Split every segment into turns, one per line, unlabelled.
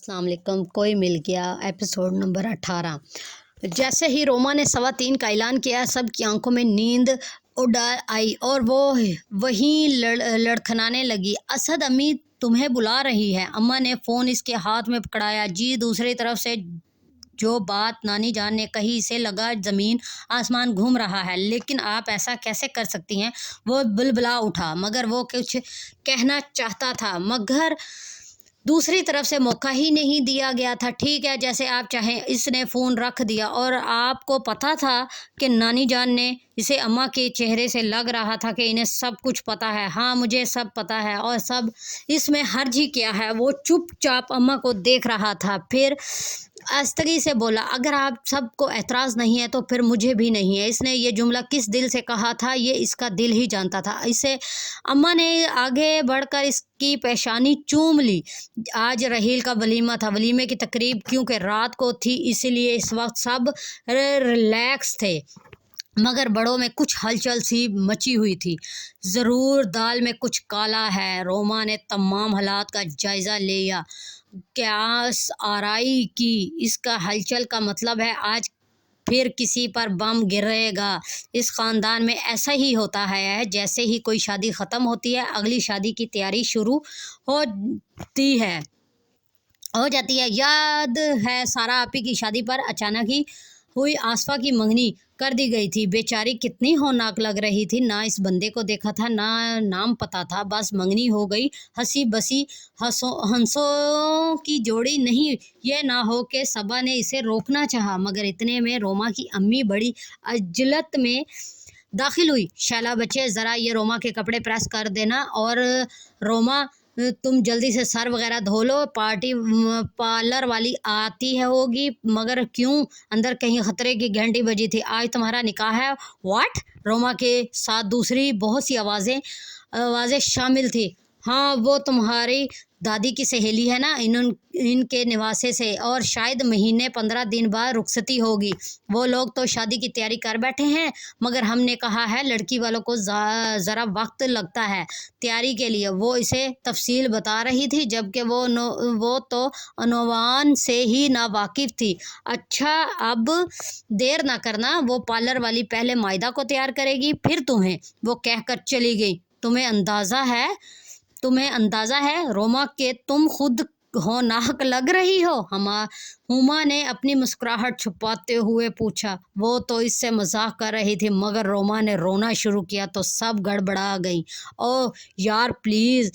अस्सलाम वालेकुम। कोई मिल गया एपिसोड नंबर 18। जैसे ही रोमा ने 3:15 का ऐलान किया, सब की आंखों में नींद उड़ आई और वो वहीं लड़खड़ाने लगी। असद, अम्मी तुम्हें बुला रही है। अम्मा ने फ़ोन इसके हाथ में पकड़ाया। जी। दूसरी तरफ से जो बात नानी जान ने कही, इसे लगा ज़मीन आसमान घूम रहा है। लेकिन आप ऐसा कैसे कर सकती हैं? वो बुलबुला उठा, मगर वो कुछ कहना चाहता था मगर दूसरी तरफ से मौका ही नहीं दिया गया था। ठीक है, जैसे आप चाहें। इसने फ़ोन रख दिया। और आपको पता था कि नानी जान ने इसे अम्मा के चेहरे से लग रहा था कि इन्हें सब कुछ पता है। हाँ, मुझे सब पता है और सब इसमें हर्ज ही क्या है। वो चुपचाप अम्मा को देख रहा था, फिर आस्तगी से बोला, अगर आप सबको एतराज़ नहीं है तो फिर मुझे भी नहीं है। इसने ये जुमला किस दिल से कहा था, ये इसका दिल ही जानता था। इसे अम्मा ने आगे बढ़कर इसकी पेशानी चूम ली। आज रहील का वलीमा था। वलीमे की तकरीब क्योंकि रात को थी, इसलिए इस वक्त सब रिलैक्स थे, मगर बड़ों में कुछ हलचल सी मची हुई थी। ज़रूर दाल में कुछ काला है। रोमा ने तमाम हालात का जायज़ा लिया, क्यास आराई की। इसका हलचल का मतलब है आज फिर किसी पर बम गिरेगा। इस ख़ानदान में ऐसा ही होता है, जैसे ही कोई शादी ख़त्म होती है, अगली शादी की तैयारी शुरू हो जाती है। याद है सारा आपी की शादी पर अचानक ही हुई आसफा की मंगनी कर दी गई थी। बेचारी कितनी होनाक लग रही थी। ना इस बंदे को देखा था, ना नाम पता था, बस मंगनी हो गई। हंसी बसी हंसों की जोड़ी नहीं। ये ना हो कि सबा ने इसे रोकना चाहा, मगर इतने में रोमा की अम्मी बड़ी अजलत में दाखिल हुई। शैला बच्चे, ज़रा ये रोमा के कपड़े प्रेस कर देना। और रोमा, तुम जल्दी से सर वगैरह धो लो, पार्लर वाली आती है होगी। मगर क्यों? अंदर कहीं खतरे की घंटी बजी थी। आज तुम्हारा निकाह है। व्हाट? रोमा के साथ दूसरी बहुत सी आवाज़ें शामिल थी। हाँ, वो तुम्हारी दादी की सहेली है ना, इनके निवासे से, और शायद महीने 15 दिन बाद रुखसती होगी। वो लोग तो शादी की तैयारी कर बैठे हैं, मगर हमने कहा है लड़की वालों को ज़रा वक्त लगता है तैयारी के लिए। वो इसे तफसील बता रही थी, जबकि वो तो अनवान से ही नावाकिफ़ थी। अच्छा, अब देर ना करना, वो पार्लर वाली पहले मायदा को तैयार करेगी, फिर तुम्हें, वो कहकर चली गई। तुम्हें अंदाज़ा है रोमा के तुम खुद होनाक लग रही हो? हुमा ने अपनी मुस्कुराहट छुपाते हुए पूछा। वो तो इससे मजाक कर रही थी, मगर रोमा ने रोना शुरू किया तो सब गड़बड़ा गई। ओह यार, प्लीज़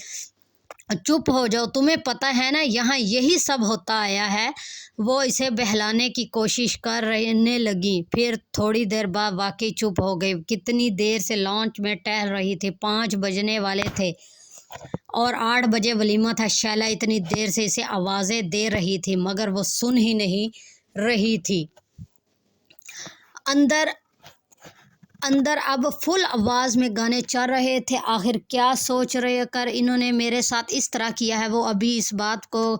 चुप हो जाओ, तुम्हें पता है ना यहाँ यही सब होता आया है। वो इसे बहलाने की कोशिश करने लगी, फिर थोड़ी देर बाद वाकई चुप हो गई। कितनी देर से लॉन्च में टहल रही थी। 5 बजने वाले थे और 8 बजे वलीमा था। शैला इतनी देर से इसे आवाज़ें दे रही थी, मगर वो सुन ही नहीं रही थी। अंदर अब फुल आवाज़ में गाने चल रहे थे। आखिर क्या सोच रहे कर इन्होंने मेरे साथ इस तरह किया है? वो अभी इस बात को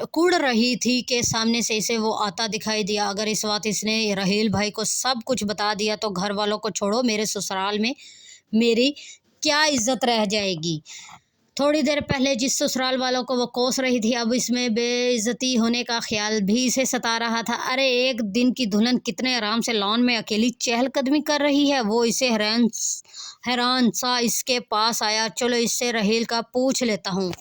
कुड़ रही थी कि सामने से इसे वो आता दिखाई दिया। अगर इस वक्त इसने रहील भाई को सब कुछ बता दिया तो घर वालों को छोड़ो, मेरे ससुराल में मेरी क्या इज्जत रह जाएगी? थोड़ी देर पहले जिस ससुराल वालों को वो कोस रही थी, अब इसमें बेइज्जती होने का ख्याल भी इसे सता रहा था। अरे, एक दिन की दुल्हन कितने आराम से लॉन में अकेली चहलकदमी कर रही है। वो इसे हैरान सा इसके पास आया। चलो, इससे रहील का पूछ लेता हूँ।